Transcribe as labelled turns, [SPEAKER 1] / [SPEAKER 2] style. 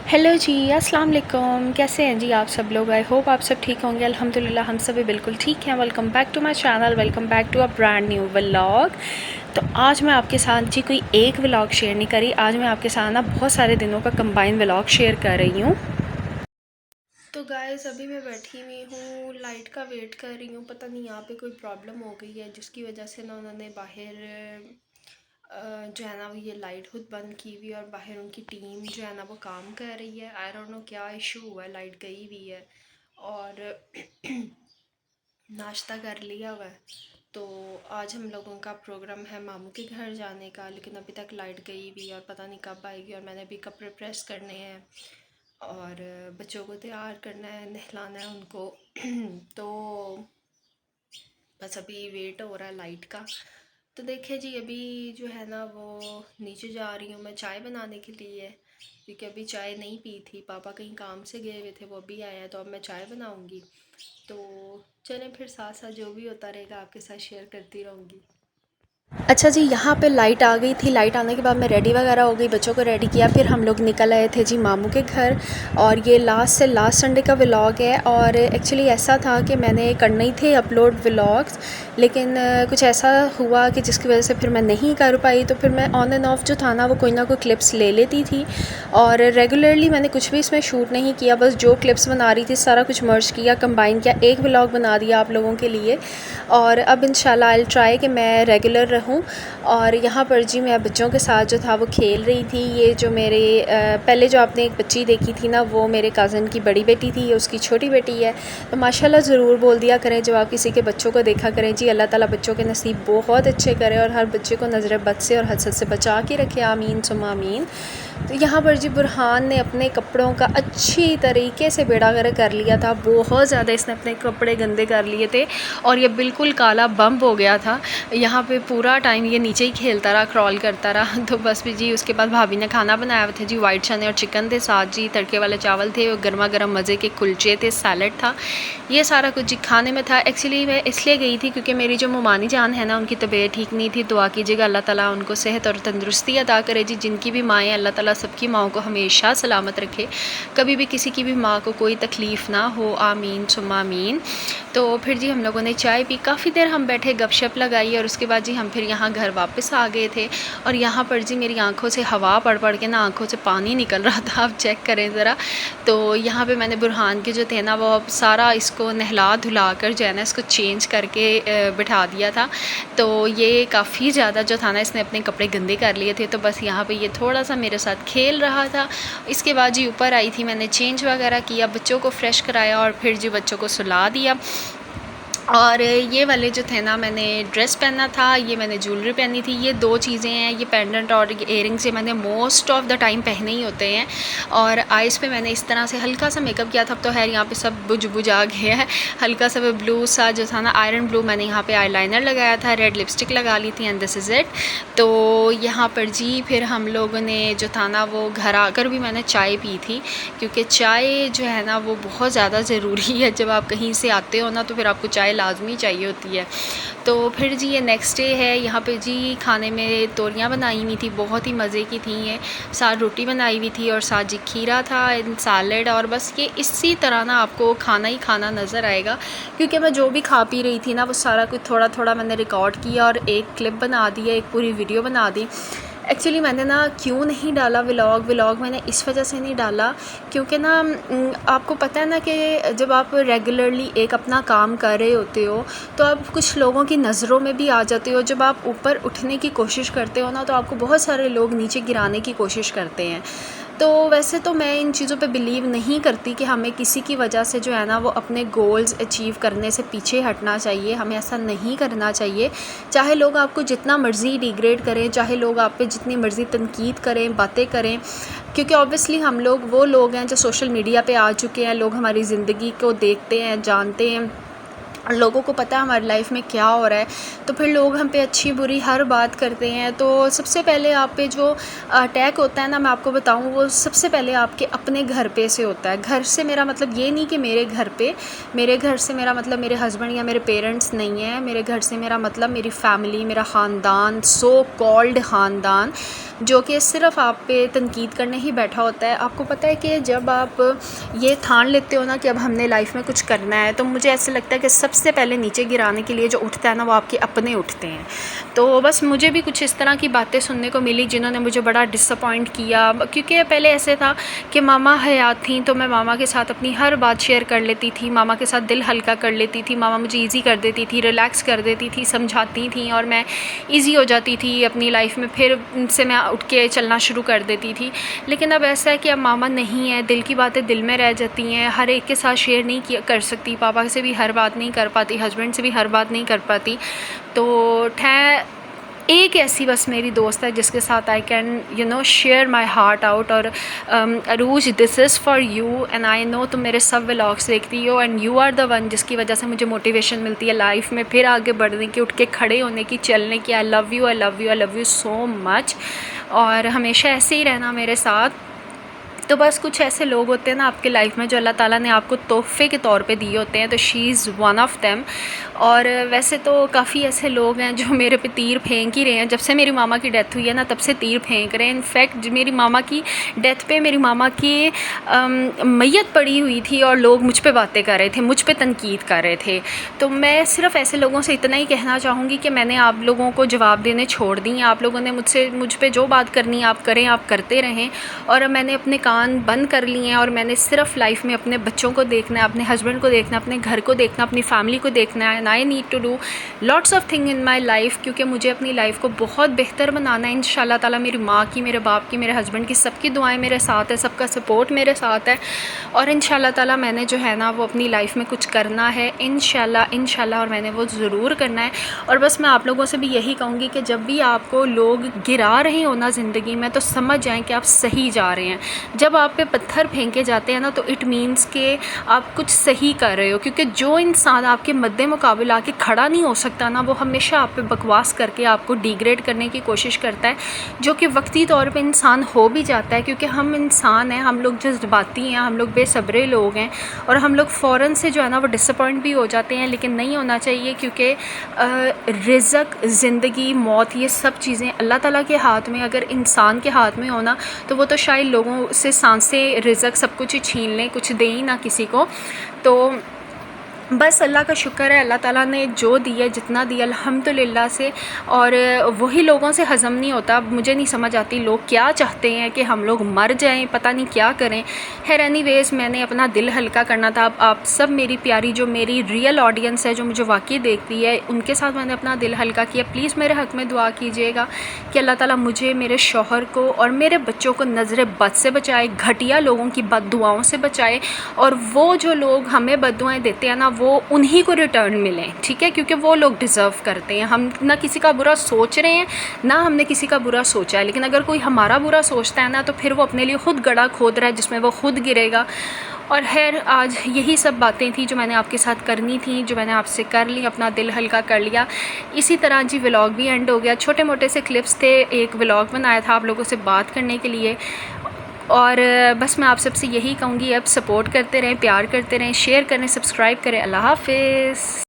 [SPEAKER 1] Hello जी, अस्सलाम वालेकुम। कैसे हैं जी आप सब लोग? आई होप आप सब ठीक होंगे। अल्हम्दुलिल्लाह हम सब भी बिल्कुल ठीक हैं। Welcome back to my channel, welcome back to a brand new vlog. तो आज मैं आपके साथ जी कोई एक व्लॉग शेयर नहीं करी, आज मैं आपके साथ ना बहुत सारे दिनों का कंबाइन व्लॉग शेयर कर रही हूँ। तो गाइस अभी मैं बैठी हुई हूँ, लाइट का वेट कर रही हूँ। पता नहीं यहाँ पे कोई प्रॉब्लम हो गई है जिसकी वजह से ना उन्होंने बाहर जो है ना वो ये लाइट खुद बंद की हुई है और बाहर उनकी टीम जो है ना वो काम कर रही है। आई डोंट नो क्या इशू हुआ है, लाइट गई हुई है और नाश्ता कर लिया हुआ है। तो आज हम लोगों का प्रोग्राम है मामू के घर जाने का, लेकिन अभी तक लाइट गई हुई है और पता नहीं कब आएगी। और मैंने अभी कपड़े प्रेस करने हैं और बच्चों को तैयार करना है, नहलाना है उनको तो बस अभी वेट हो रहा है लाइट का। तो देखिए जी अभी जो है ना वो नीचे जा रही हूँ मैं चाय बनाने के लिए, क्योंकि अभी चाय नहीं पी थी। पापा कहीं काम से गए हुए थे, वो अभी आए हैं, तो अब मैं चाय बनाऊँगी। तो चलें फिर साथ साथ जो भी होता रहेगा आपके साथ शेयर करती रहूँगी। अच्छा जी, यहाँ पे लाइट आ गई थी। लाइट आने के बाद मैं रेडी वगैरह हो गई, बच्चों को रेडी किया, फिर हम लोग निकल आए थे जी मामू के घर। और ये लास्ट से लास्ट संडे का व्लॉग है। और एक्चुअली ऐसा था कि मैंने करने ही थे अपलोड व्लॉग्स, लेकिन कुछ ऐसा हुआ कि जिसकी वजह से फिर मैं नहीं कर पाई। तो फिर मैं ऑन एंड ऑफ जो था ना वो कोई ना कोई क्लिप्स ले लेती थी और रेगुलरली मैंने कुछ भी इसमें शूट नहीं किया, बस जो क्लिप्स बना रही थी सारा कुछ मर्ज किया, कंबाइन किया, एक व्लॉग बना दिया आप लोगों के लिए। और अब इंशाल्लाह आई विल ट्राई कि मैं रेगुलर रहूं। और यहाँ पर जी मैं बच्चों के साथ जो था वो खेल रही थी। ये जो मेरे पहले जो आपने एक बच्ची देखी थी ना वो मेरे कज़न की बड़ी बेटी थी, ये उसकी छोटी बेटी है। तो माशाल्लाह ज़रूर बोल दिया करें जब आप किसी के बच्चों को देखा करें जी। अल्लाह ताला बच्चों के नसीब बहुत अच्छे करे और हर बच्चे को नज़र बद से और हसद से बचा के रखे, आमीन सुम्मा आमीन। तो यहाँ पर जी बुरहान ने अपने कपड़ों का अच्छी तरीके से बेड़ा गर्क कर लिया था। बहुत ज़्यादा इसने अपने कपड़े गंदे कर लिए थे और ये बिल्कुल काला बम्प हो गया था। यहाँ पे पूरा टाइम ये नीचे ही खेलता रहा, क्रॉल करता रहा। तो बस भी जी उसके बाद भाभी ने खाना बनाया हुआ था जी, वाइट चने और चिकन थे, साथ जी तड़के वाले चावल थे और गर्मा गर्म मज़े के कुलचे थे, सैलड था, ये सारा कुछ जी खाने में था। एक्चुअली मैं इसलिए गई थी क्योंकि मेरी जो मुमानी जान है ना उनकी तबीयत ठीक नहीं थी। दुआ कीजिएगा अल्लाह ताला उनको सेहत और तंदुरुस्ती अता करे जी। जिनकी भी माएँ, अल्लाह ताला सबकी माओं को हमेशा सलामत रखे, कभी भी किसी की भी माँ को कोई तकलीफ़ ना हो, आमीन सुम्मा आमीन। तो फिर जी हम लोगों ने चाय पी, काफ़ी देर हम बैठे गपशप लगाई और उसके बाद जी हम फिर यहाँ घर वापस आ गए थे। और यहाँ पर जी मेरी आंखों से हवा पड़ पड़ के ना आंखों से पानी निकल रहा था, आप चेक करें ज़रा। तो यहाँ पे मैंने बुरहान के जो थे ना वो सारा इसको नहला धुला कर जो है ना इसको चेंज करके बिठा दिया था। तो ये काफ़ी ज़्यादा जो था ना इसने अपने कपड़े गंदे कर लिए थे। तो बस यहाँ पे ये थोड़ा सा मेरे साथ खेल रहा था। इसके बाद जी ऊपर आई थी, मैंने चेंज वगैरह किया, बच्चों को फ्रेश कराया और फिर जी बच्चों को सुला दिया। और ये वाले जो थे ना मैंने ड्रेस पहना था, ये मैंने ज्वेलरी पहनी थी। ये दो चीज़ें हैं, ये पेंडेंट और इयरिंग्स, ये मैंने मोस्ट ऑफ़ द टाइम पहने ही होते हैं। और आइज़ पे मैंने इस तरह से हल्का सा मेकअप किया था। अब तो खैर यहाँ पे सब बुझ बुझ आ गया है। हल्का सा वो ब्लू सा जो था ना आयरन ब्लू, मैंने यहाँ पे आईलाइनर लगाया था, रेड लिपस्टिक लगा ली थी एंड दिस इज़ इट। तो यहाँ पर जी फिर हम लोगों ने जो था ना वो घर आकर भी मैंने चाय पी थी, क्योंकि चाय जो है ना वो बहुत ज़्यादा ज़रूरी है। जब आप कहीं से आते हो ना तो फिर आपको चाय लाजमी चाहिए होती है। तो फिर जी ये नेक्स्ट डे है। यहाँ पे जी खाने में तोरियाँ बनाई हुई थी, बहुत ही मज़े की थी ये, साथ रोटी बनाई हुई थी और साथ जी खीरा था, सैलड। और बस ये इसी तरह ना आपको खाना ही खाना नज़र आएगा, क्योंकि मैं जो भी खा पी रही थी ना वो सारा कुछ थोड़ा थोड़ा मैंने रिकॉर्ड किया और एक क्लिप बना दी है, एक पूरी वीडियो बना दी। एक्चुअली मैंने ना क्यों नहीं डाला व्लॉग मैंने इस वजह से नहीं डाला क्योंकि ना आपको पता है ना कि जब आप रेगुलरली एक अपना काम कर रहे होते हो तो आप कुछ लोगों की नज़रों में भी आ जाते हो। जब आप ऊपर उठने की कोशिश करते हो ना तो आपको बहुत सारे लोग नीचे गिराने की कोशिश करते हैं। तो वैसे तो मैं इन चीज़ों पे बिलीव नहीं करती कि हमें किसी की वजह से जो है ना वो अपने गोल्स अचीव करने से पीछे हटना चाहिए, हमें ऐसा नहीं करना चाहिए। चाहे लोग आपको जितना मर्ज़ी डिग्रेड करें, चाहे लोग आप पे जितनी मर्ज़ी तनकीद करें, बातें करें, क्योंकि ऑब्वियसली हम लोग वो लोग हैं जो सोशल मीडिया पे आ चुके हैं, लोग हमारी ज़िंदगी को देखते हैं, जानते हैं
[SPEAKER 2] और लोगों को पता है हमारी लाइफ में क्या हो रहा है, तो फिर लोग हम पे अच्छी बुरी हर बात करते हैं। तो सबसे पहले आप पे जो अटैक होता है ना, मैं आपको बताऊं, वो सबसे पहले आपके अपने घर पे से होता है। घर से मेरा मतलब ये नहीं कि मेरे घर पे, मेरे घर से मेरा मतलब मेरे हस्बैंड या मेरे पेरेंट्स नहीं है। मेरे घर से मेरा मतलब मेरी फैमिली, मेरा ख़ानदान, सो कॉल्ड ख़ानदान, जो कि सिर्फ़ आप पे तनकीद करने ही बैठा होता है। आपको पता है कि जब आप ये ठान लेते हो ना कि अब हमने लाइफ में कुछ करना है, तो मुझे ऐसा लगता है कि सबसे पहले नीचे गिराने के लिए जो उठता है ना, वो आपके अपने उठते हैं। तो बस मुझे भी कुछ इस तरह की बातें सुनने को मिली जिन्होंने मुझे बड़ा डिसअपॉइंट किया, क्योंकि पहले ऐसे था कि मामा हयात थी तो मैं मामा के साथ अपनी हर बात शेयर कर लेती थी, मामा के साथ दिल हल्का कर लेती थी, मामा मुझे ईज़ी कर देती थी, रिलैक्स कर देती थी, समझाती थी और मैं ईज़ी हो जाती थी अपनी लाइफ में। फिर उनसे मैं उठ के चलना शुरू कर देती थी। लेकिन अब ऐसा है कि अब मामा नहीं है, दिल की बातें दिल में रह जाती हैं, हर एक के साथ शेयर नहीं कर सकती, पापा से भी हर बात नहीं कर पाती, हस्बैंड से भी हर बात नहीं कर पाती। तो एक ऐसी बस मेरी दोस्त है जिसके साथ I can share my heart out. और Arooj, this is for you and I know तुम मेरे सब व्लॉग्स देखती हो and you are the one जिसकी वजह से मुझे मोटिवेशन मिलती है लाइफ में फिर आगे बढ़ने की, उठ के खड़े होने की, चलने की। I love you, I love you, I love you so much. और हमेशा ऐसे ही रहना मेरे साथ। तो बस कुछ ऐसे लोग होते हैं ना आपके लाइफ में जो अल्लाह ताला ने आपको तोहफ़े के तौर पे दिए होते हैं, तो she is one of them. और वैसे तो काफ़ी ऐसे लोग हैं जो मेरे पे तीर फेंक ही रहे हैं। जब से मेरी मामा की डेथ हुई है ना, तब से तीर फेंक रहे हैं। इनफैक्ट मेरी मामा की डेथ पे मेरी मामा की मैयत पड़ी हुई थी और लोग मुझ पे बातें कर रहे थे, मुझ पे तनकीद कर रहे थे। तो मैं सिर्फ़ ऐसे लोगों से इतना ही कहना चाहूँगी कि मैंने आप लोगों को जवाब देने छोड़ दी हैं। आप लोगों ने मुझ पे जो बात करनी है आप करें, आप करते रहें। और मैंने अपने कान बंद कर लिए हैं और मैंने सिर्फ लाइफ में अपने बच्चों को देखना है, अपने हस्बैंड को देखना है, अपने घर को देखना, अपनी फैमिली को देखना है। And I need to do lots of thing in my life, क्योंकि मुझे अपनी लाइफ को बहुत बेहतर बनाना है। इंशाल्लाह ताला मेरी माँ की, मेरे बाप की, मेरे हस्बैंड की, सबकी दुआएं मेरे साथ है, सबका सपोर्ट मेरे साथ है। और इंशाल्लाह ताला मैंने जो है ना वो अपनी लाइफ में कुछ करना है, इंशाल्लाह और मैंने वो ज़रूर करना है। और बस मैं आप लोगों से भी यही कहूँगी कि जब भी आपको लोग गिरा रहे हो ना ज़िंदगी में, तो समझ जाएँ कि आप सही जा रहे हैं। जब आप पे पत्थर फेंके जाते हैं ना, तो इट मीन्स कि आप कुछ सही कर रहे हो। क्योंकि जो इंसान आपके मद्दे मुकाबले आके खड़ा नहीं हो सकता ना, वो हमेशा आप पे बकवास करके आपको डिग्रेड करने की कोशिश करता है, जो कि वक्ती तौर पे इंसान हो भी जाता है। क्योंकि हम इंसान हैं, हम लोग जज्बाती हैं, हम लोग बेसब्रे लोग हैं और हम लोग फ़ौरन से जो है ना वो डिसअपॉइंट भी हो जाते हैं। लेकिन नहीं होना चाहिए, क्योंकि रिज़्क़, ज़िंदगी, मौत, ये सब चीज़ें अल्लाह ताला के हाथ में। अगर इंसान के हाथ में होना तो वो तो शायद लोगों से सांसें, रिज़्क़ सब कुछ ही छीन लें, कुछ दें ही ना किसी को। तो बस अल्लाह का शुक्र है, अल्लाह ताला ने जो दिया, जितना दिया अल्हम्दुलिल्लाह से। और वही लोगों से हज़म नहीं होता। मुझे नहीं समझ आती लोग क्या चाहते हैं कि हम लोग मर जाएं, पता नहीं क्या करें। खैर एनीवेज़, मैंने अपना दिल हल्का करना था। अब आप सब मेरी प्यारी, जो मेरी रियल ऑडियंस है, जो मुझे वाकई देखती है, उनके साथ मैंने अपना दिल हल्का किया। प्लीज़ मेरे हक़ में दुआ कीजिएगा कि अल्लाह ताला मुझे, मेरे शौहर को और मेरे बच्चों को नज़र बद से बचाए, घटिया लोगों की बद्दुआओं से बचाए। और वो जो लोग हमें बद्दुआएँ देते हैं ना, वो उन्हीं को रिटर्न मिलें, ठीक है? क्योंकि वो लोग डिज़र्व करते हैं। हम ना किसी का बुरा सोच रहे हैं, ना हमने किसी का बुरा सोचा है। लेकिन अगर कोई हमारा बुरा सोचता है ना, तो फिर वो अपने लिए ख़ुद गड्ढा खोद रहा है जिसमें वो ख़ुद गिरेगा। और खैर आज यही सब बातें थी जो मैंने आपके साथ करनी थी, जो मैंने आपसे कर ली, अपना दिल हल्का कर लिया। इसी तरह जी व्लॉग भी एंड हो गया। छोटे मोटे से क्लिप्स थे, एक व्लॉग बनाया था आप लोगों से बात करने के लिए। और बस मैं आप सबसे यही कहूँगी, अब सपोर्ट करते रहें, प्यार करते रहें, शेयर करें, सब्सक्राइब करें। अल्लाह हाफ़िज़।